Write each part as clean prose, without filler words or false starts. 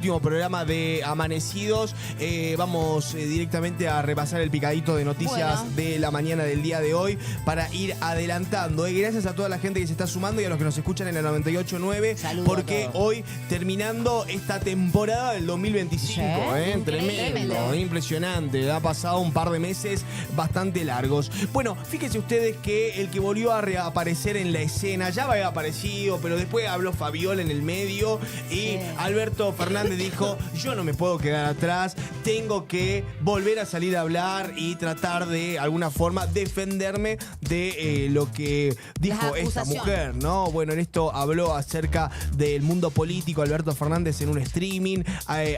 Último programa de Amanecidos. Vamos directamente a repasar el picadito de noticias de la mañana del día de hoy para ir adelantando. Gracias a toda la gente que se está sumando y a los que nos escuchan en la 98.9. Porque hoy terminando esta temporada del 2025. Sí, Tremendo, impresionante. Ha pasado un par de meses bastante largos. Bueno, fíjense ustedes que el que volvió a reaparecer en la escena ya había aparecido, pero después habló Fabiola en el medio y Alberto Fernández dijo: yo no me puedo quedar atrás, tengo que volver a salir a hablar y tratar de alguna forma defenderme de lo que dijo esta mujer, ¿no? Bueno, en esto habló acerca del mundo político Alberto Fernández en un streaming,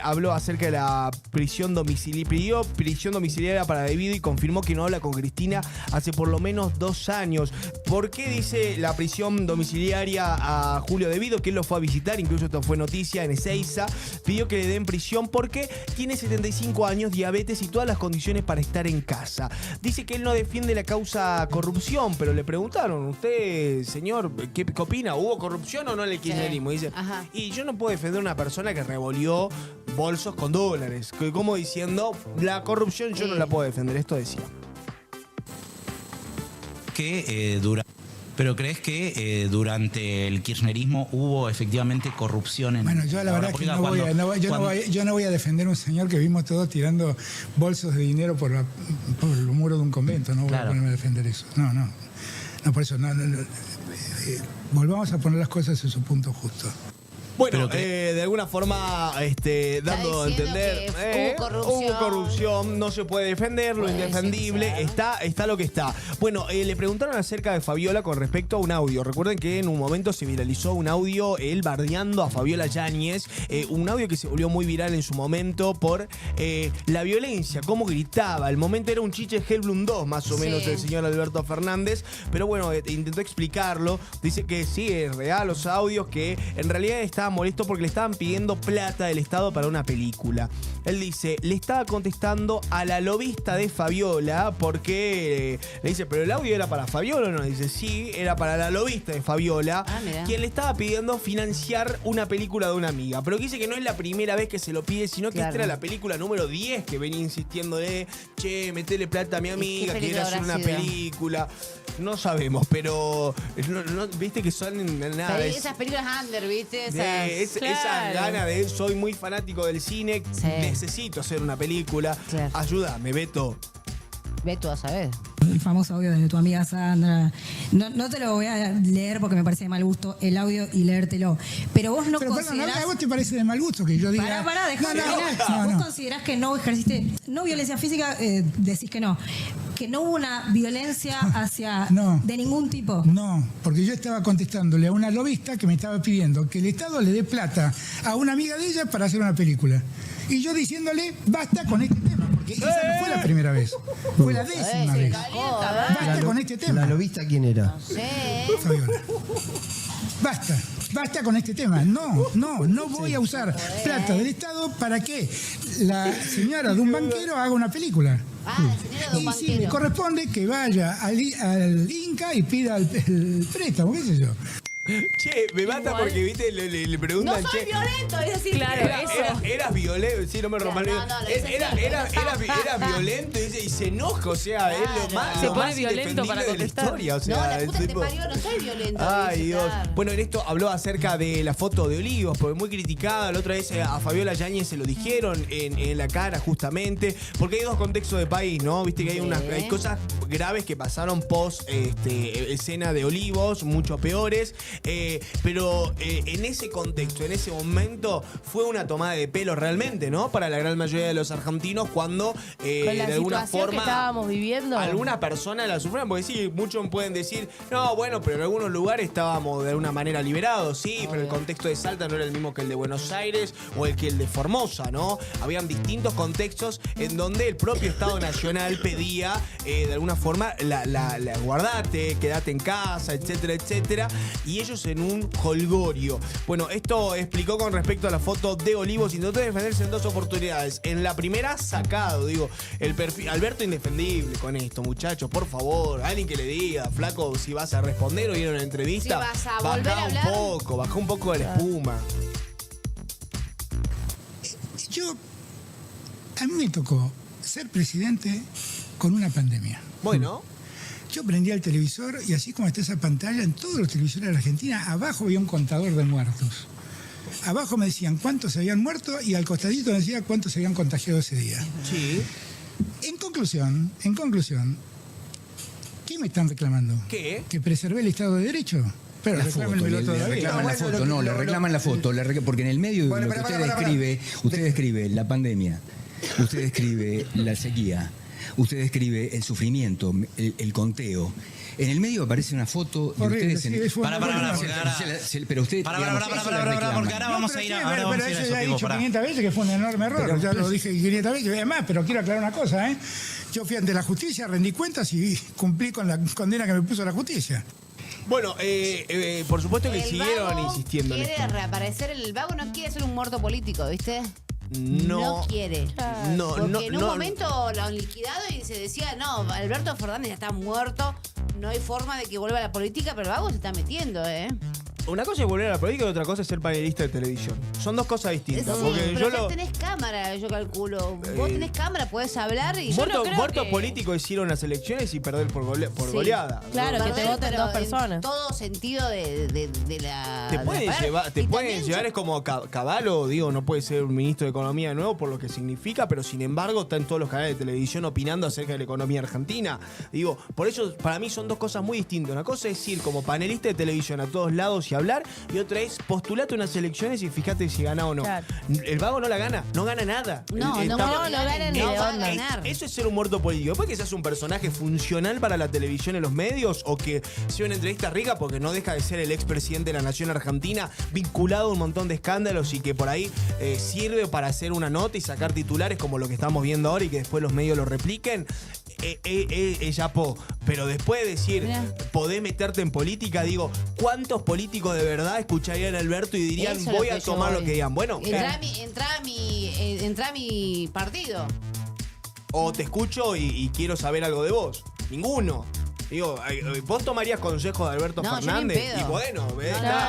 habló acerca de la prisión domiciliaria, pidió prisión domiciliaria para De Vito y confirmó que no habla con Cristina hace por lo menos 2 años. ¿Por qué dice la prisión domiciliaria a Julio De Vito? Que él lo fue a visitar, incluso esto fue noticia en Ezeiza. Pidió que le den prisión porque tiene 75 años, diabetes y todas las condiciones para estar en casa. Dice que él no defiende la causa corrupción, pero le preguntaron: usted, señor, ¿qué opina? ¿Hubo corrupción o no en el kirchnerismo? Dice, y yo no puedo defender a una persona que revolvió bolsos con dólares. Como diciendo, la corrupción yo no la puedo defender. Esto decía. ¿Pero crees que durante el kirchnerismo hubo efectivamente corrupción en Bueno, yo la verdad que yo no voy a defender a un señor que vimos todos tirando bolsos de dinero por el muro de un convento. No voy a ponerme a defender eso. No, por eso volvamos a poner las cosas en su punto justo. Bueno, de alguna forma dando a entender hubo corrupción, no se puede defender, lo indefendible, está lo que está. Bueno, le preguntaron acerca de Fabiola con respecto a un audio. Recuerden que en un momento se viralizó un audio, él bardeando a Fabiola Yáñez, un audio que se volvió muy viral en su momento por la violencia, cómo gritaba. El momento era un chiche Hellblum 2, más o menos, el señor Alberto Fernández, pero bueno, intentó explicarlo. Dice que sí, es real los audios, que en realidad estaba molesto porque le estaban pidiendo plata del Estado para una película. Él dice, le estaba contestando a la lobista de Fabiola porque le dice, ¿pero el audio era para Fabiola o no? Dice, sí, era para la lobista de Fabiola, quien le estaba pidiendo financiar una película de una amiga. Pero dice que no es la primera vez que se lo pide, sino que esta era la película número 10 que venía insistiéndole, che, metele plata a mi amiga, quiere hacer una película. No sabemos, pero viste que son nada. Pero esas películas under, ¿viste? Esa gana de soy muy fanático del cine, necesito hacer una película. Ayúdame, Beto. Beto a saber. El famoso audio de tu amiga Sandra. No te lo voy a leer porque me parece de mal gusto el audio y leértelo. Pero vos considerás... ¿A vos te parece de mal gusto que yo diga...? Pará, déjame terminar. ¿Vos considerás que no ejerciste, no violencia física, decís que no hubo una violencia hacia... de ningún tipo? No, porque yo estaba contestándole a una lobista que me estaba pidiendo que el Estado le dé plata a una amiga de ella para hacer una película. Y yo diciéndole, basta con este tema, porque esa no fue la primera vez, fue la 10ª vez. Basta con este tema. ¿La lobista quién era? No sé. Fabiola. Basta con este tema. No voy a usar plata del Estado para que la señora de un banquero haga una película. La señora de un banquero. Sí, me corresponde que vaya al Inca y pida el préstamo, qué sé yo. Che, me mata porque, viste, le preguntan, no soy violento, es decir, eras violento, sí, no me rompan. Era violento y se enoja, o sea, es lo más, se lo pone más violento para de la historia, o sea, la puta que te parió, no soy violento. Ay, Dios. Bueno, en esto habló acerca de la foto de Olivos, porque muy criticada. La otra vez a Fabiola Yáñez se lo dijeron en la cara, justamente, porque hay dos contextos de país, ¿no? Viste que hay cosas graves que pasaron post escena de Olivos, mucho peores. Pero en ese contexto, en ese momento, fue una tomada de pelo realmente, ¿no? Para la gran mayoría de los argentinos cuando de alguna forma que estábamos viviendo, alguna persona la sufrió, porque sí, muchos pueden decir, no, bueno, pero en algunos lugares estábamos de alguna manera liberados, sí, pero el contexto de Salta no era el mismo que el de Buenos Aires o el de Formosa, ¿no? Habían distintos contextos en donde el propio Estado Nacional pedía de alguna forma la guardate, quedate en casa, etcétera, etcétera, y ellos en un jolgorio. Bueno, esto explicó con respecto a la foto de Olivos. Intentó defenderse en 2 oportunidades. En la primera, sacado, digo, el perfil. Alberto indefendible con esto, muchachos, por favor. Alguien que le diga, flaco, si vas a responder o ir a una entrevista, si vas a volver a hablar, bajá un poco de la espuma. A mí me tocó ser presidente con una pandemia. Bueno. Yo prendía el televisor y así como está esa pantalla, en todos los televisores de la Argentina, abajo había un contador de muertos. Abajo me decían cuántos se habían muerto y al costadito me decía cuántos se habían contagiado ese día. Sí. En conclusión, ¿qué me están reclamando? ¿Qué? ¿Que preservé el Estado de Derecho? Pero la foto, le reclaman la foto, le reclaman la foto, porque en el medio de lo que usted describe la pandemia, usted describe la sequía, usted describe el sufrimiento, el conteo. En el medio aparece una foto de ustedes en pero usted porque ahora vamos a ir a eso ya he dicho 500 veces que fue un enorme error, ya lo dije 500 veces, además, pero quiero aclarar una cosa, yo fui ante la justicia, rendí cuentas y cumplí con la condena que me puso la justicia. Bueno, por supuesto que siguieron insistiendo en esto. Quiere reaparecer, el vago no quiere ser un muerto político, ¿viste? No quiere. Porque en un momento lo han liquidado y se decía, no, Alberto Fernández ya está muerto, no hay forma de que vuelva a la política, pero el vago se está metiendo, Una cosa es volver a la política y otra cosa es ser panelista de televisión. Son dos cosas distintas. Sí, porque pero yo tenés cámara, yo calculo. Vos tenés cámara, podés hablar y muertos políticos hicieron las elecciones y perder por goleada. Claro, que te voten dos personas. En todo sentido de la... Te pueden llevar, es como Cavallo, digo, no puede ser un ministro de Economía de nuevo por lo que significa, pero sin embargo está en todos los canales de televisión opinando acerca de la economía argentina. Digo, por eso para mí son dos cosas muy distintas. Una cosa es ir como panelista de televisión a todos lados y hablar, y otra es postulate unas elecciones y fíjate si gana o no. Claro. El vago no la gana, no gana nada. No va a ganar. Eso es ser un muerto político. Después que seas un personaje funcional para la televisión y los medios, o que sea una entrevista rica porque no deja de ser el expresidente de la nación argentina, vinculado a un montón de escándalos y que por ahí sirve para hacer una nota y sacar titulares como lo que estamos viendo ahora y que después los medios lo repliquen. Yapó. Pero después de decir, podés meterte en política, digo, ¿cuántos políticos de verdad escucharían a Alberto y dirían, voy a tomar lo que digan? Bueno, entra a mi partido. O te escucho y quiero saber algo de vos. Ninguno. Digo, ¿vos tomarías consejos de Alberto Fernández? Y bueno,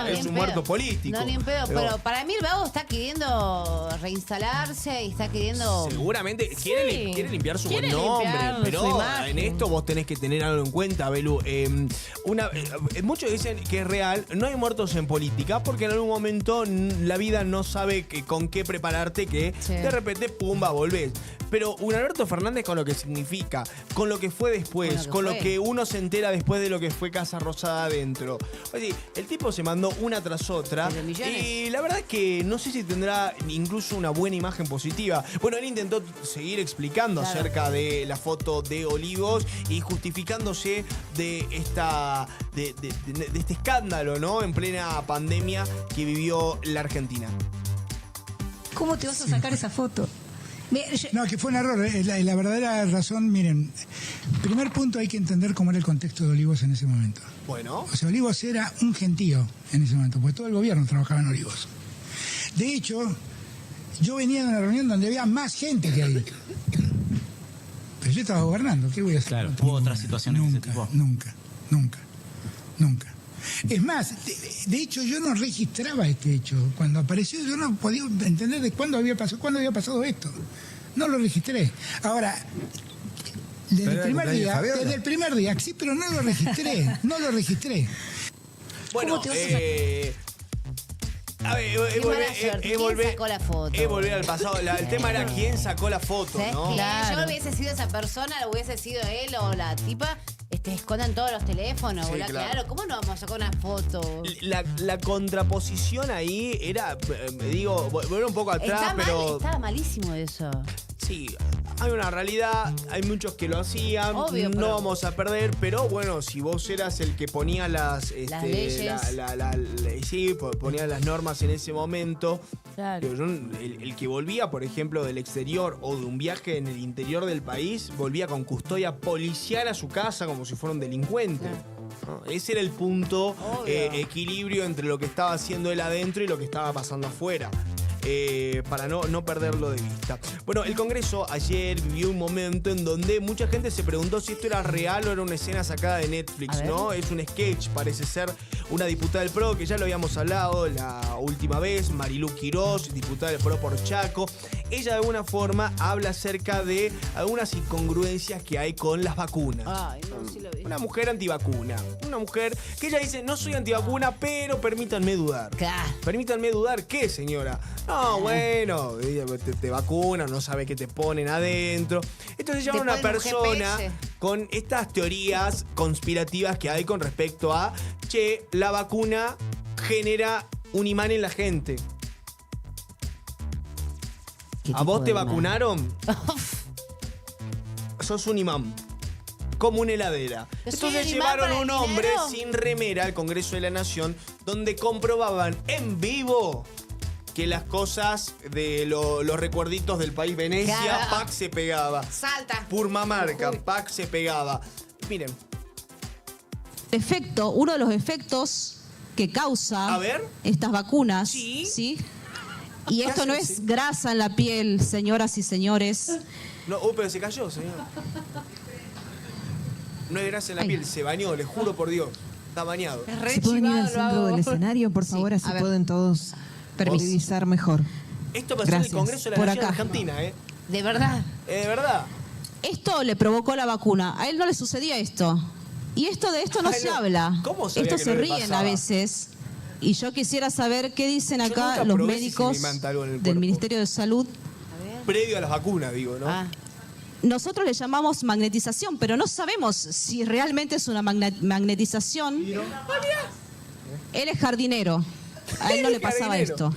es un muerto político. No, ni en pedo. Pero para mí el vago está queriendo reinstalarse y está queriendo... Seguramente quiere limpiar su buen nombre. Pero en esto vos tenés que tener algo en cuenta, Belu. Muchos dicen que es real. No hay muertos en política porque en algún momento la vida no sabe con qué prepararte, que de repente, pumba, volvés. Pero un Alberto Fernández con lo que significa, con lo que fue después, con lo que uno se entera después de lo que fue Casa Rosada adentro. Oye, el tipo se mandó una tras otra y la verdad es que no sé si tendrá incluso una buena imagen positiva. Bueno, él intentó seguir explicando acerca de la foto de Olivos y justificándose de este escándalo, ¿no? En plena pandemia que vivió la Argentina. ¿Cómo te vas a sacar esa foto? No, que fue un error. La verdadera razón, miren, primer punto, hay que entender cómo era el contexto de Olivos en ese momento. Bueno. O sea, Olivos era un gentío en ese momento, porque todo el gobierno trabajaba en Olivos. De hecho, yo venía de una reunión donde había más gente que ahí. Pero yo estaba gobernando, ¿qué voy a hacer? Claro, hubo otras situaciones de ese tipo. Nunca. Es más, de hecho yo no registraba este hecho. Cuando apareció yo no podía entender de cuándo había pasado esto. No lo registré. Ahora, desde el primer día, sí, pero no lo registré. Bueno, a ver, ¿quién sacó la foto? Volver al pasado. El tema era quién sacó la foto, ¿no? Claro. Yo hubiese sido esa persona, hubiese sido él o la tipa. Escondan todos los teléfonos, sí, claro. ¿Cómo no vamos a sacar una foto? La contraposición ahí era, digo, volver un poco atrás, pero... Estaba malísimo eso. Sí, hay una realidad, hay muchos que lo hacían, obvio, no vamos a perder, pero bueno, si vos eras el que ponía las leyes, ponía las normas en ese momento, claro. El que volvía, por ejemplo, del exterior o de un viaje en el interior del país, volvía con custodia policial a su casa como si fuera un delincuente. ¿No? Ese era el punto equilibrio entre lo que estaba haciendo él adentro y lo que estaba pasando afuera. Para no perderlo de vista. Bueno, el Congreso ayer vivió un momento en donde mucha gente se preguntó si esto era real o era una escena sacada de Netflix, ¿no? Es un sketch, parece ser. Una diputada del PRO, que ya lo habíamos hablado la última vez, Marilú Quirós, diputada del PRO por Chaco. ella de alguna forma habla acerca de algunas incongruencias que hay con las vacunas. Ay, no, sí lo vi. Una mujer antivacuna. Una mujer que ella dice, no soy antivacuna, pero permítanme dudar. Claro. Permítanme dudar, ¿qué, señora? No, bueno, te vacunan, no sabe qué te ponen adentro. Entonces llama a una persona con estas teorías conspirativas que hay con respecto a, che, la vacuna genera un imán en la gente. ¿A vos te vacunaron? Sos un imán. Como una heladera. Entonces llevaron a un hombre sin remera al Congreso de la Nación, donde comprobaban en vivo que las cosas de los recuerditos del país Venecia, claro, pac se pegaba. Salta. Purmamarca, pac se pegaba. Miren. Uno de los efectos que causa estas vacunas, ¿sí? Y esto no es grasa en la piel, señoras y señores. No, pero se cayó, señor. No es grasa en la piel, se bañó, les juro por Dios. Está bañado. ¿Se pueden ir al centro del escenario, por favor? Así pueden todos revisar mejor. Esto pasó en el Congreso de la Nación Argentina, ¿eh? ¿De verdad? ¿De verdad? Esto le provocó la vacuna. A él no le sucedía esto. Y de esto no se habla. ¿Cómo sabía esto que se no le ríen pasaba? a veces. Y yo quisiera saber qué dicen acá los médicos del Ministerio de Salud. Previo a las vacunas, digo, ¿no? Nosotros le llamamos magnetización, pero no sabemos si realmente es una magnetización. Él es jardinero. A él no le pasaba esto.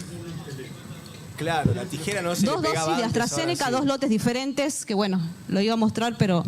Claro, la tijera no se le pegaba. 2 dosis de AstraZeneca, 2 lotes diferentes, que bueno, lo iba a mostrar, pero...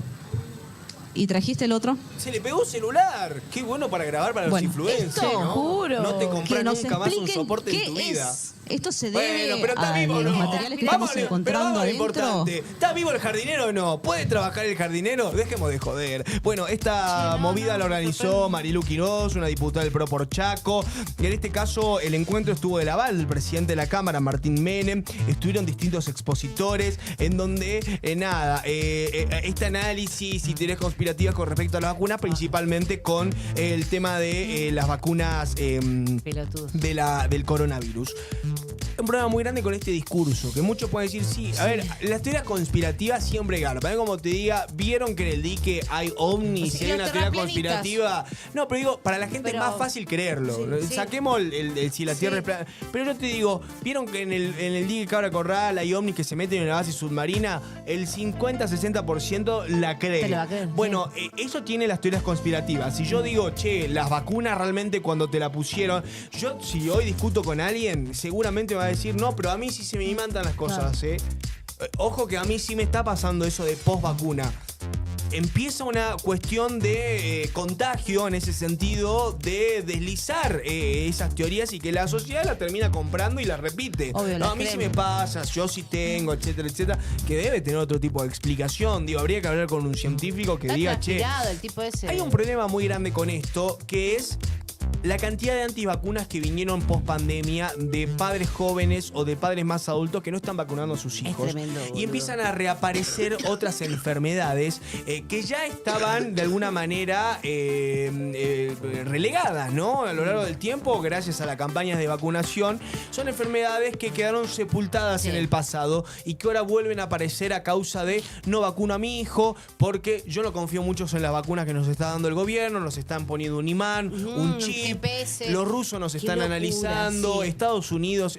¿Y trajiste el otro? Se le pegó un celular. Qué bueno para grabar para los influencers, ¿no? Juro. No te compras nunca más un soporte en tu vida. Esto se debe a los materiales que estamos encontrando adentro. Importante. ¿Está vivo el jardinero o no? ¿Puede trabajar el jardinero? Dejemos de joder. Bueno, esta movida la organizó Marilu Quiroz, una diputada del PRO por Chaco. Y en este caso, el encuentro estuvo del aval del presidente de la Cámara, Martín Menem. Estuvieron distintos expositores en donde, este análisis y teorías conspirativas con respecto a las vacunas, principalmente con el tema de las vacunas del coronavirus. Un problema muy grande con este discurso, que muchos pueden decir, sí, a ver, las teorías conspirativas siempre ganan. Para mí, como te diga, ¿vieron que en el dique hay ovnis y hay una teoría conspirativa? No, pero digo, para la gente es más fácil creerlo. Saquemos si la Tierra es plana. Pero yo te digo, ¿vieron que en el dique Cabra Corral hay ovnis que se meten en una base submarina? El 50-60% la cree. Bueno, eso tiene las teorías conspirativas. Si yo digo, che, las vacunas realmente cuando te la pusieron, yo si hoy discuto con alguien, seguramente me va a decir, no, pero a mí sí se me imantan las cosas, Ojo que a mí sí me está pasando eso de post vacuna. Empieza una cuestión de contagio en ese sentido, de deslizar esas teorías y que la sociedad la termina comprando y la repite. Obvio, no, a mí sí me pasa, yo sí tengo, etcétera, etcétera, que debe tener otro tipo de explicación. Digo, habría que hablar con un científico que diga, che, el tipo ese. Hay un problema muy grande con esto, que es la cantidad de antivacunas que vinieron post pandemia de padres jóvenes o de padres más adultos que no están vacunando a sus hijos. Es tremendo, boludo. Y empiezan a reaparecer otras enfermedades que ya estaban de alguna manera relegadas, ¿no? A lo largo del tiempo, gracias a las campañas de vacunación, son enfermedades que quedaron sepultadas en el pasado y que ahora vuelven a aparecer a causa de no vacuno a mi hijo, porque yo no confío mucho en las vacunas que nos está dando el gobierno, nos están poniendo un imán, un chip. GPS. Los rusos nos están analizando. Estados Unidos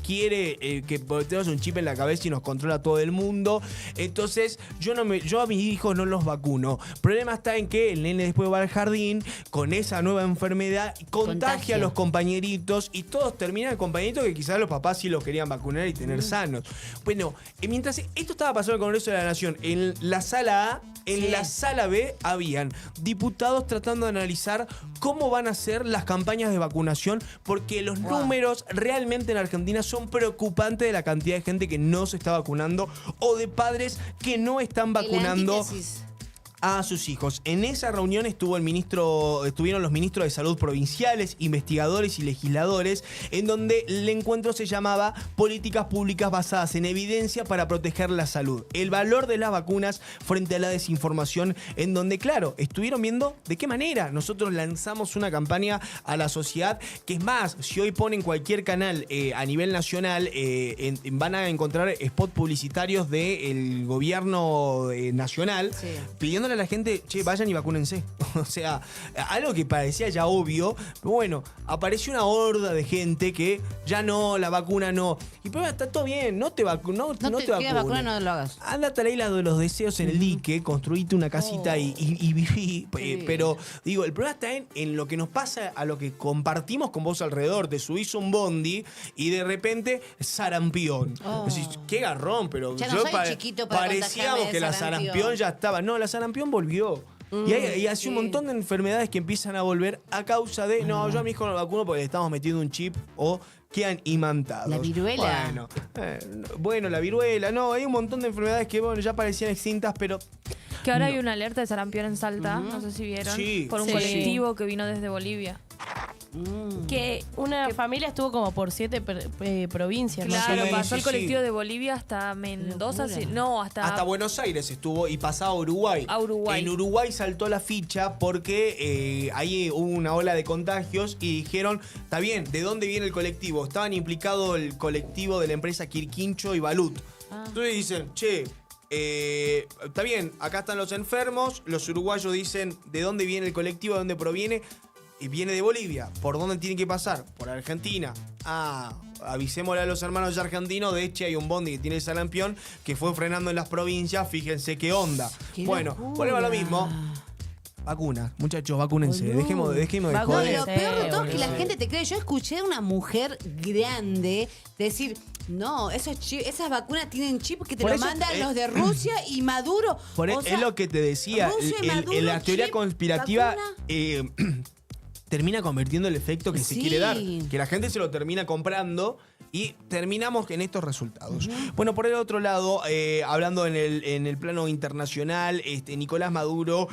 quiere que tengamos un chip en la cabeza y nos controla todo el mundo. Entonces, yo a mis hijos no los vacuno. El problema está en que el nene después va al jardín con esa nueva enfermedad, contagia a los compañeritos y todos terminan compañeritos que quizás los papás sí los querían vacunar y tener sanos. Bueno, mientras esto estaba pasando en el Congreso de la Nación, en la sala A, en la sala B habían diputados tratando de analizar cómo van a ser las campañas de vacunación, porque los números realmente en Argentina son preocupantes de la cantidad de gente que no se está vacunando o de padres que no están vacunando a sus hijos. En esa reunión estuvieron los ministros de salud provinciales, investigadores y legisladores, en donde el encuentro se llamaba Políticas Públicas basadas en evidencia para proteger la salud. El valor de las vacunas frente a la desinformación, en donde, claro, estuvieron viendo de qué manera nosotros lanzamos una campaña a la sociedad, que es más, si hoy ponen cualquier canal a nivel nacional, van a encontrar spots publicitarios del gobierno nacional, sí, pidiéndole a la gente, che, vayan y vacúnense. O sea, algo que parecía ya obvio, pero bueno, apareció una horda de gente que ya no, la vacuna no. Y pero está todo bien, no te vacunes. No te vacunes. No lo hagas. Ándate a la isla de los deseos en el dique, construite una casita y viví. Sí. Pero digo, el problema está en lo que nos pasa, a lo que compartimos con vos alrededor. Te subís a un bondi y de repente sarampión. Decís, qué garrón, pero ya no soy chiquito para parecíamos que la sarampión ya estaba. No, la sarampión volvió. Y hay un montón de enfermedades que empiezan a volver a causa de, no, yo a mi hijo no lo vacuno porque le estamos metiendo un chip o quedan imantados. La viruela. Bueno, la viruela. No, hay un montón de enfermedades que bueno, ya parecían extintas, pero... Que ahora hay una alerta de sarampión en Salta, no sé si vieron, por un colectivo que vino desde Bolivia. Que una familia estuvo como por 7 provincias. Claro, pasó el colectivo de Bolivia hasta Mendoza, hasta Buenos Aires estuvo y pasaba a Uruguay. En Uruguay saltó la ficha porque ahí hubo una ola de contagios y dijeron, está bien, ¿de dónde viene el colectivo? Estaban implicados el colectivo de la empresa Quirquincho y Balut. Entonces dicen, che, está bien, acá están los enfermos, los uruguayos dicen, ¿de dónde viene el colectivo? ¿De dónde proviene? Y viene de Bolivia. ¿Por dónde tiene que pasar? Por Argentina. Avisémosle a los hermanos argentinos. De hecho, hay un bondi que tiene el sarampión que fue frenando en las provincias. Fíjense qué onda. Bueno, volvemos a lo mismo. Vacunas, muchachos, vacúnense. Dejemos de joder. Lo peor de todo es que la gente te cree. Yo escuché a una mujer grande decir, no, esas vacunas tienen chip que te lo mandan los de Rusia y Maduro. Es lo que te decía. La teoría conspirativa termina convirtiendo el efecto que se quiere dar. Que la gente se lo termina comprando y terminamos en estos resultados. Bueno, por el otro lado, hablando en el plano internacional, Nicolás Maduro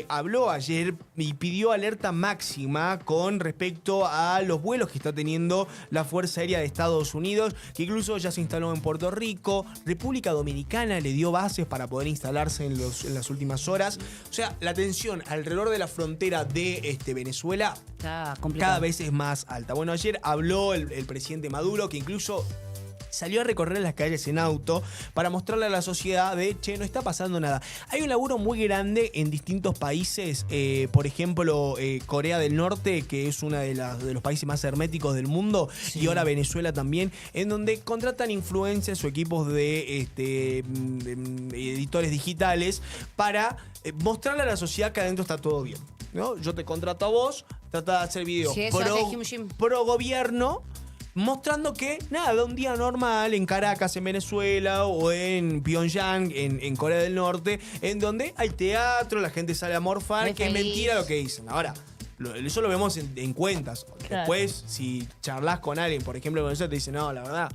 habló ayer y pidió alerta máxima con respecto a los vuelos que está teniendo la Fuerza Aérea de Estados Unidos, que incluso ya se instaló en Puerto Rico. República Dominicana le dio bases para poder instalarse en las últimas horas. O sea, la tensión alrededor de la frontera de Venezuela cada vez es más alta. Bueno, ayer habló el presidente Maduro, que incluso salió a recorrer las calles en auto para mostrarle a la sociedad de, che, no está pasando nada. Hay un laburo muy grande en distintos países, por ejemplo, Corea del Norte, que es uno de los países más herméticos del mundo, y ahora Venezuela también, en donde contratan influencers o equipos de editores digitales para mostrarle a la sociedad que adentro está todo bien, ¿no? Yo te contrato a vos, trata de hacer videos pro gobierno, mostrando que, nada, un día normal en Caracas, en Venezuela, o en Pyongyang, en Corea del Norte, en donde hay teatro, la gente sale a morfar, que es mentira lo que dicen. Ahora, eso lo vemos en cuentas. Claro. Después, si charlas con alguien, por ejemplo, en Venezuela, te dicen, no, la verdad,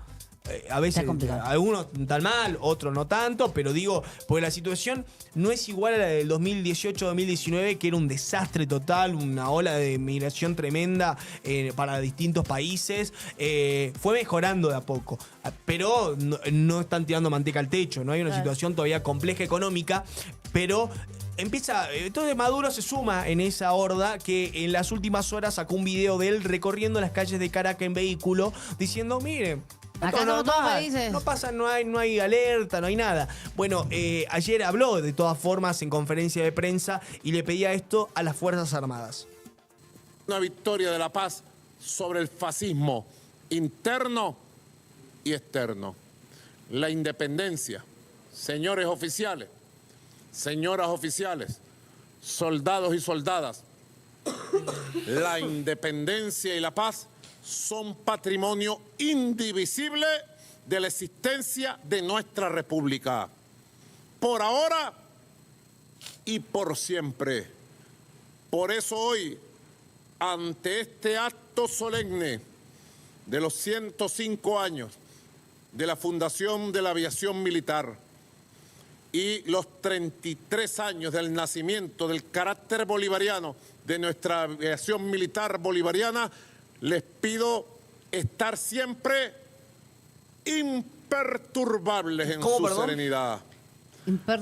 a veces algunos tan mal, otros no tanto, pero digo, porque la situación no es igual a la del 2018-2019, que era un desastre total, una ola de migración tremenda para distintos países. Fue mejorando de a poco, pero no están tirando manteca al techo, no hay una situación todavía compleja económica, pero entonces Maduro se suma en esa horda que en las últimas horas sacó un video de él recorriendo las calles de Caracas en vehículo, diciendo, miren, acá no pasa, no hay alerta, no hay nada. Bueno, ayer habló de todas formas en conferencia de prensa y le pedía esto a las Fuerzas Armadas. Una victoria de la paz sobre el fascismo interno y externo. La independencia, señores oficiales, señoras oficiales, soldados y soldadas, la independencia y la paz son patrimonio indivisible de la existencia de nuestra República. Por ahora y por siempre. Por eso hoy, ante este acto solemne de los 105 años de la fundación de la aviación militar, y los 33 años del nacimiento del carácter bolivariano de nuestra aviación militar bolivariana, les pido estar siempre imperturbables en su serenidad.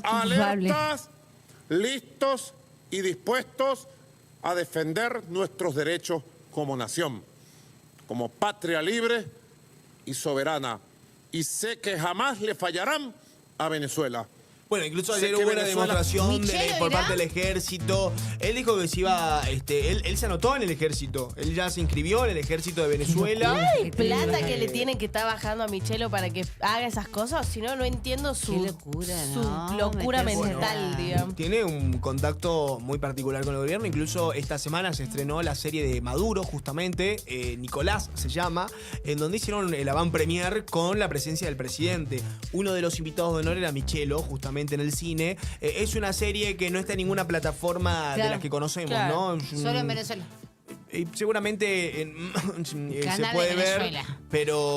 Alertas, listos y dispuestos a defender nuestros derechos como nación, como patria libre y soberana. Y sé que jamás le fallarán a Venezuela. Bueno, incluso ayer hubo una demostración por parte del ejército. Él dijo que se iba, él se anotó en el ejército. Él ya se inscribió en el ejército de Venezuela. ¿Hay plata que le tienen que estar bajando a Michelo para que haga esas cosas? Si no, no entiendo su locura mental, digamos. Tiene un contacto muy particular con el gobierno. Incluso esta semana se estrenó la serie de Maduro, justamente, Nicolás se llama, en donde hicieron el avant premier con la presencia del presidente. Uno de los invitados de honor era Michelo, justamente en el cine. Es una serie que no está en ninguna plataforma de las que conocemos, ¿no? Solo en Venezuela. Seguramente se puede ver, pero...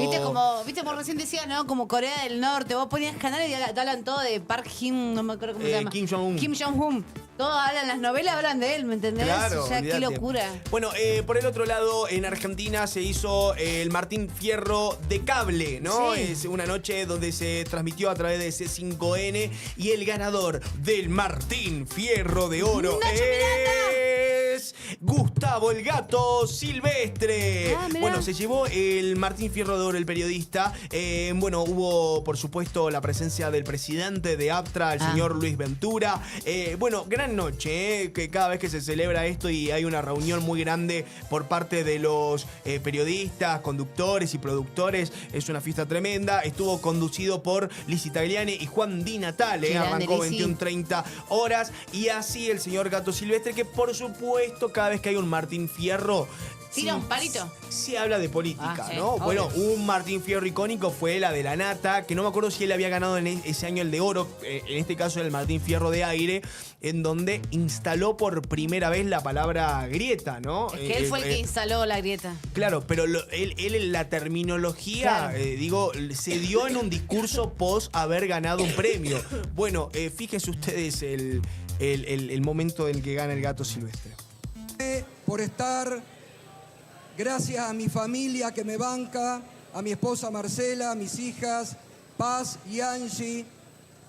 Viste como recién decía, ¿no? Como Corea del Norte. Vos ponías canales y hablan todo de Park Jin, no me acuerdo cómo se llama. Kim Jong-un. Kim Jong-un. Todos hablan, las novelas hablan de él, ¿me entendés? Claro, ya, qué locura. Bueno, por el otro lado, en Argentina se hizo el Martín Fierro de cable, ¿no? Sí. Es una noche donde se transmitió a través de C5N y el ganador del Martín Fierro de Oro es Gustavo el Gato Silvestre. Bueno, se llevó el Martín Fierro de Oro, el periodista. Bueno, hubo, por supuesto, la presencia del presidente de APTRA, el señor Luis Ventura. Bueno, gran noche, que cada vez que se celebra esto y hay una reunión muy grande por parte de los periodistas, conductores y productores, es una fiesta tremenda. Estuvo conducido por Lizzy Tagliani y Juan Di Natale, arrancó 21:30 horas, y así el señor Gato Silvestre, que por supuesto cada vez que hay un Martín Fierro tira un palito. Se habla de política, sí, ¿no? obvio. Bueno, un Martín Fierro icónico fue la de la Nata, que no me acuerdo si él había ganado en ese año el de oro, en este caso el Martín Fierro de aire, en donde instaló por primera vez la palabra grieta, ¿no? Es que él fue el que instaló la grieta. Claro, pero él en la terminología, digo, se dio en un discurso post haber ganado un premio. Bueno, fíjense ustedes el momento en que gana el Gato Silvestre. Por estar, gracias a mi familia que me banca, a mi esposa Marcela, a mis hijas Paz y Angie,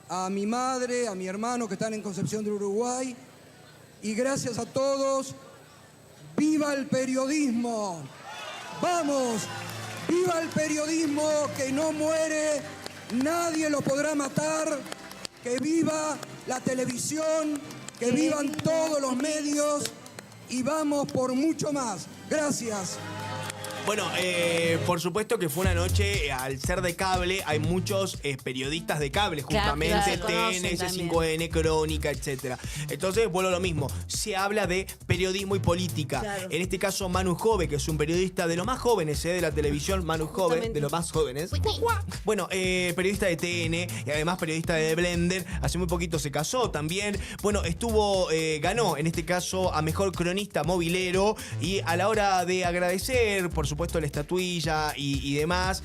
a mi madre, a mi hermano que están en Concepción del Uruguay, y gracias a todos. ¡Viva el periodismo! ¡Vamos! ¡Viva el periodismo que no muere! Nadie lo podrá matar. ¡Que viva la televisión! ¡Que vivan todos los medios! Y vamos por mucho más. Gracias. Bueno, por supuesto que fue una noche, al ser de cable, hay muchos periodistas de cable, justamente, TN, C5N, Crónica, etc. Entonces, vuelvo a lo mismo, se habla de periodismo y política. Claro. En este caso, Manu Jove, que es un periodista de los más jóvenes de la televisión, Manu Jove, de los más jóvenes. Bueno, periodista de TN y además periodista de Blender, hace muy poquito se casó también. Bueno, ganó, en este caso, a Mejor Cronista Movilero, y a la hora de agradecer, por supuesto, la estatuilla y demás.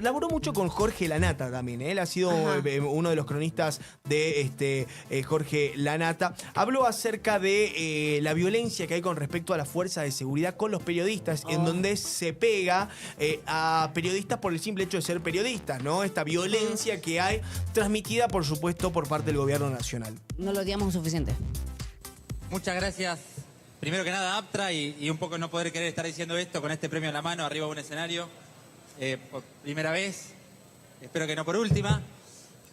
Laboró mucho con Jorge Lanata también. Él ha sido uno de los cronistas de Jorge Lanata. Habló acerca de la violencia que hay con respecto a las fuerzas de seguridad con los periodistas, en donde se pega a periodistas por el simple hecho de ser periodistas, ¿no? Esta violencia que hay, transmitida, por supuesto, por parte del gobierno nacional. No lo odiamos suficiente. Muchas gracias. Primero que nada, APTRA, y un poco no poder querer estar diciendo esto con este premio en la mano, arriba de un escenario, por primera vez, espero que no por última.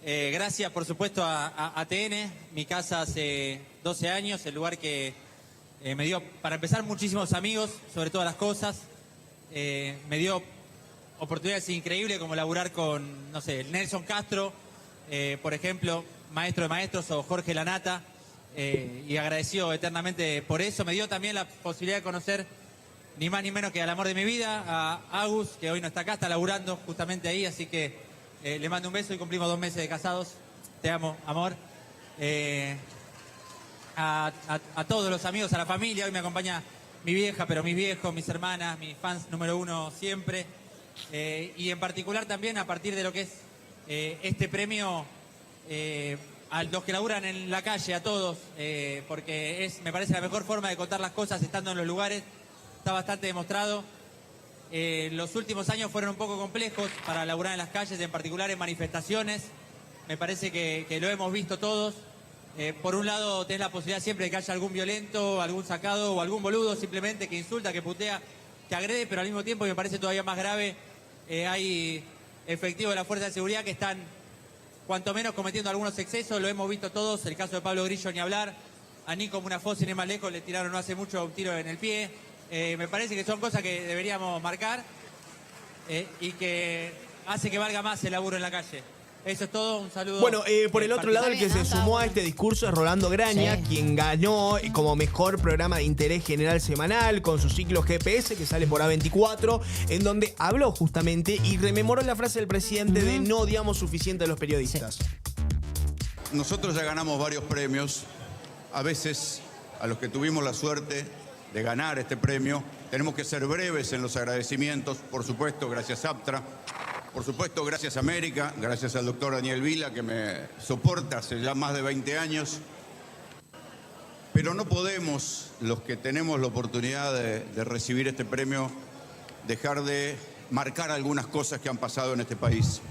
Gracias, por supuesto, a TN, mi casa hace 12 años, el lugar que me dio, para empezar, muchísimos amigos sobre todas las cosas. Me dio oportunidades increíbles como laburar con, no sé, Nelson Castro, por ejemplo, maestro de maestros, o Jorge Lanata. Y agradecido eternamente por eso. Me dio también la posibilidad de conocer ni más ni menos que al amor de mi vida, a Agus, que hoy no está acá, está laburando justamente ahí, así que le mando un beso y cumplimos 2 meses de casados. Te amo, amor. A todos los amigos, a la familia, hoy me acompaña mi vieja, pero mis viejos, mis hermanas, mis fans número 1 siempre. Y en particular también a partir de lo que es este premio, a los que laburan en la calle, a todos, porque me parece la mejor forma de contar las cosas estando en los lugares. Está bastante demostrado. Los últimos años fueron un poco complejos para laburar en las calles, en particular en manifestaciones. Me parece que lo hemos visto todos. Por un lado, tenés la posibilidad siempre de que haya algún violento, algún sacado o algún boludo simplemente que insulta, que putea, que agrede, pero al mismo tiempo, y me parece todavía más grave, hay efectivos de la Fuerza de Seguridad que están cuanto menos cometiendo algunos excesos. Lo hemos visto todos, el caso de Pablo Grillo ni hablar. A Nico Munafoz, sin ir más lejos, le tiraron no hace mucho un tiro en el pie. Me parece que son cosas que deberíamos marcar y que hace que valga más el laburo en la calle. Eso es todo, un saludo. Bueno, por el otro lado, el que se sumó a este discurso es Rolando Graña, quien ganó como mejor programa de interés general semanal con su ciclo GPS que sale por A24, en donde habló justamente y rememoró la frase del presidente de no odiamos suficiente a los periodistas. Nosotros ya ganamos varios premios. A veces, a los que tuvimos la suerte de ganar este premio, tenemos que ser breves en los agradecimientos. Por supuesto, gracias Aptra. Por supuesto, gracias América, gracias al doctor Daniel Vila, que me soporta hace ya más de 20 años. Pero no podemos, los que tenemos la oportunidad de recibir este premio, dejar de marcar algunas cosas que han pasado en este país.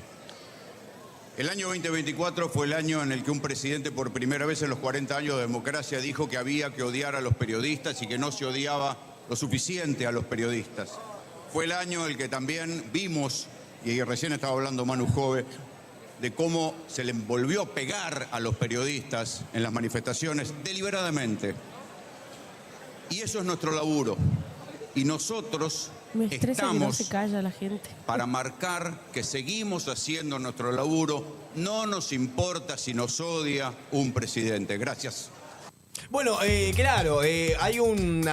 El año 2024 fue el año en el que un presidente, por primera vez en los 40 años de democracia, dijo que había que odiar a los periodistas y que no se odiaba lo suficiente a los periodistas. Fue el año en el que también vimos, y recién estaba hablando Manu Jove, de cómo se le volvió a pegar a los periodistas en las manifestaciones deliberadamente. Y eso es nuestro laburo. Y nosotros estamos que no se calla la gente. Para marcar que seguimos haciendo nuestro laburo. No nos importa si nos odia un presidente. Gracias. Bueno, claro, hay un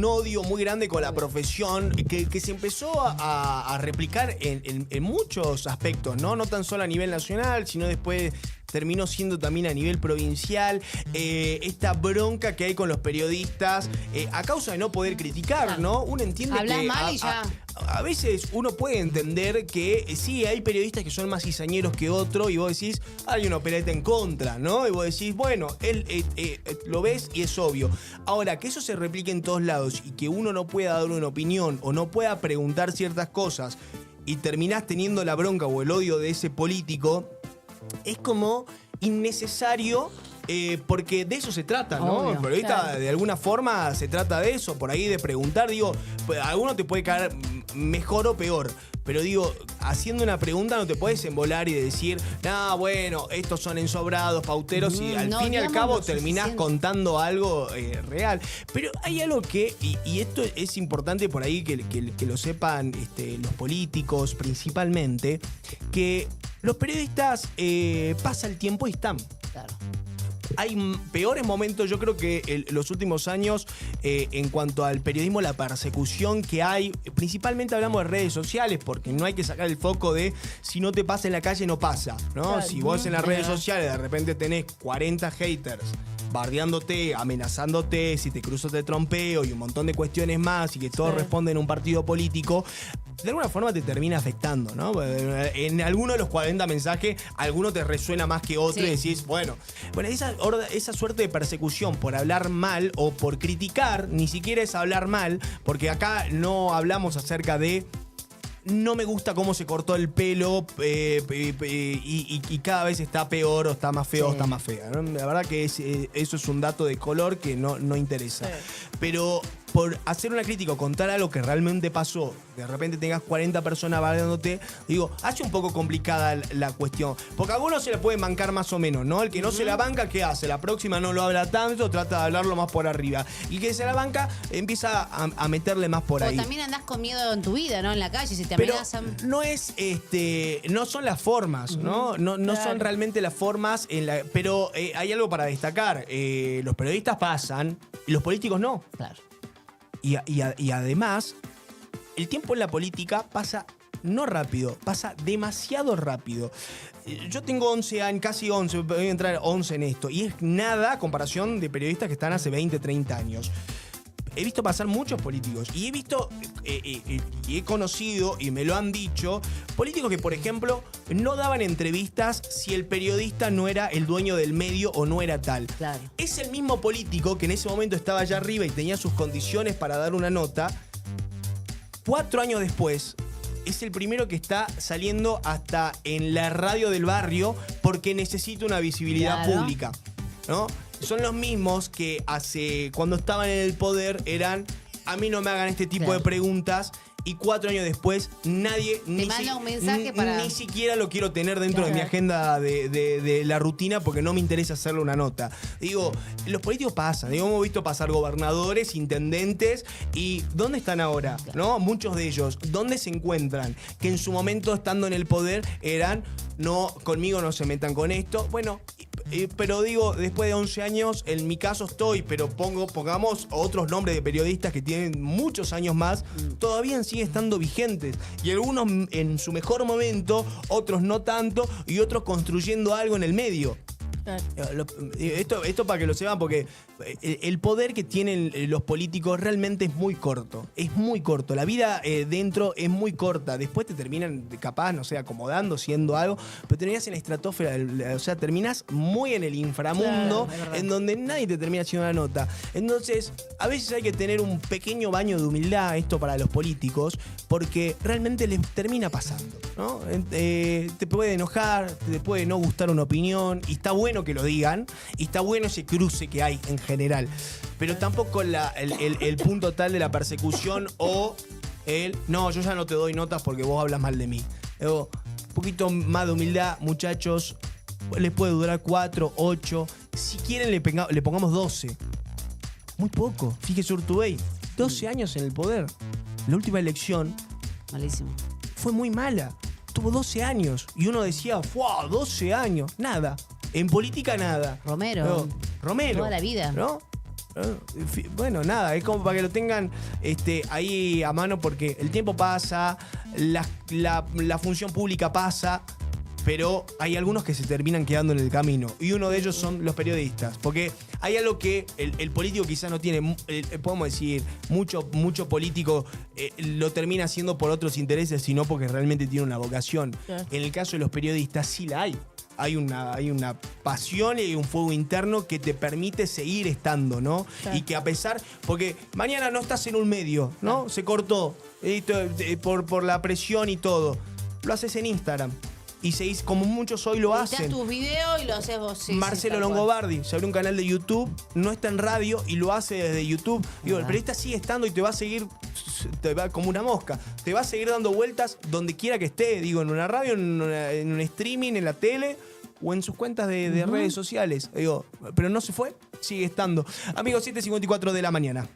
odio muy grande con la profesión que se empezó a replicar en muchos aspectos, ¿no? No tan solo a nivel nacional, sino después terminó siendo también a nivel provincial. Esta bronca que hay con los periodistas a causa de no poder criticar, ¿no? Uno entiende hablas que mal y ya. A veces uno puede entender que sí, hay periodistas que son más cizañeros que otro y vos decís, hay una opereta en contra, ¿no? Y vos decís, bueno, él lo ves y es obvio. Ahora, que eso se replique en todos lados y que uno no pueda dar una opinión o no pueda preguntar ciertas cosas y terminás teniendo la bronca o el odio de ese político, es como innecesario. Porque de eso se trata, ¿no? Obvio, el periodista, claro. de alguna forma se trata de eso, por ahí de preguntar, digo, a alguno te puede caer mejor o peor, pero digo, haciendo una pregunta no te puedes embolar y decir, no, bueno, estos son ensobrados, pauteros, y al fin y al cabo terminás contando algo real. Pero hay algo que, y esto es importante por ahí que lo sepan los políticos principalmente, que los periodistas pasa el tiempo y están. Claro. Hay peores momentos, yo creo que los últimos años, en cuanto al periodismo, la persecución que hay, principalmente hablamos de redes sociales, porque no hay que sacar el foco de si no te pasa en la calle, no pasa, ¿no? Claro, si vos en las redes sociales de repente tenés 40 haters bardeándote, amenazándote, si te cruzo te trompeo y un montón de cuestiones más y que todos responden a un partido político, de alguna forma te termina afectando, ¿no? En alguno de los 40 mensajes, alguno te resuena más que otro y decís, bueno, esa suerte de persecución por hablar mal o por criticar, ni siquiera es hablar mal, porque acá no hablamos acerca de no me gusta cómo se cortó el pelo y cada vez está peor o está más feo o está más fea, ¿no? La verdad que eso es un dato de color que no interesa. Sí. Pero por hacer una crítica o contar algo que realmente pasó, de repente tengas 40 personas bardeándote, digo, hace un poco complicada la cuestión. Porque a algunos se la pueden bancar más o menos, ¿no? El que no se la banca, ¿qué hace? La próxima no lo habla tanto, trata de hablarlo más por arriba. Y el que se la banca empieza a meterle más por ahí. O también andás con miedo en tu vida, ¿no? En la calle, si te amenazan. Pero no es, no son las formas, ¿no? No son realmente las formas, pero hay algo para destacar. Los periodistas pasan y los políticos no. Claro. Y además, el tiempo en la política pasa no rápido, pasa demasiado rápido. Yo tengo 11 años, casi 11, voy a entrar 11 en esto, y es nada a comparación de periodistas que están hace 20, 30 años. he visto pasar muchos políticos y he visto y he conocido y me lo han dicho políticos que, por ejemplo, no daban entrevistas si el periodista no era el dueño del medio o no era tal. Claro. Es el mismo político que en ese momento estaba allá arriba y tenía sus condiciones para dar una nota. 4 años después, es el primero que está saliendo hasta en la radio del barrio porque necesita una visibilidad pública, ¿no? Son los mismos que cuando estaban en el poder eran, a mí no me hagan este tipo de preguntas, y 4 años después nadie ni siquiera lo quiero tener dentro de mi agenda de la rutina porque no me interesa hacerle una nota. Digo, los políticos pasan, hemos visto pasar gobernadores, intendentes, y ¿dónde están ahora? ¿No? Muchos de ellos, ¿dónde se encuentran? Que en su momento, estando en el poder, eran, no, conmigo no se metan con esto. Bueno, pero digo, después de 11 años, en mi caso estoy, pero pongamos otros nombres de periodistas que tienen muchos años más, todavía siguen estando vigentes. Y algunos en su mejor momento, otros no tanto, y otros construyendo algo en el medio. Esto para que lo sepan, porque el poder que tienen los políticos realmente es muy corto. Es muy corto. La vida dentro es muy corta. Después te terminan, capaz, no sé, acomodando, siendo algo, pero terminas en la estratosfera. O sea, terminas muy en el inframundo, en donde nadie te termina haciendo una nota. Entonces, a veces hay que tener un pequeño baño de humildad, esto para los políticos, porque realmente les termina pasando, ¿no? Te puede enojar, te puede no gustar una opinión, y está bueno que lo digan, y está bueno ese cruce que hay en general, pero tampoco el punto tal de la persecución o no, yo ya no te doy notas porque vos hablas mal de mí. Un poquito más de humildad, muchachos. Les puede durar 4, 8, si quieren le pongamos 12. Muy poco. Fíjese Urtubey, 12 años en el poder. La última elección, malísimo, fue muy mala. Tuvo 12 años y uno decía, ¡wow! 12 años, nada. En política nada. Romero. Romero. Toda la vida. ¿No? Bueno, nada, es como para que lo tengan ahí a mano, porque el tiempo pasa, la función pública pasa, pero hay algunos que se terminan quedando en el camino. Y uno de ellos son los periodistas. Porque hay algo que el político quizás no tiene, podemos decir, mucho político lo termina haciendo por otros intereses, sino porque realmente tiene una vocación. En el caso de los periodistas sí la hay. Hay una pasión y un fuego interno que te permite seguir estando, ¿no? Claro. Y que a pesar, porque mañana no estás en un medio, ¿no? Se cortó por la presión y todo. Lo haces en Instagram. Y seguís, como muchos hoy lo hacen. Editas tus videos y lo haces vos. Sí, Marcelo Longobardi se abrió un canal de YouTube, no está en radio y lo hace desde YouTube. Digo, el periodista sigue estando y te va a seguir, como una mosca. Te va a seguir dando vueltas donde quiera que esté. Digo, en una radio, en un streaming, en la tele o en sus cuentas de redes sociales. Digo, pero no se fue, sigue estando. Amigos, 7:54 de la mañana.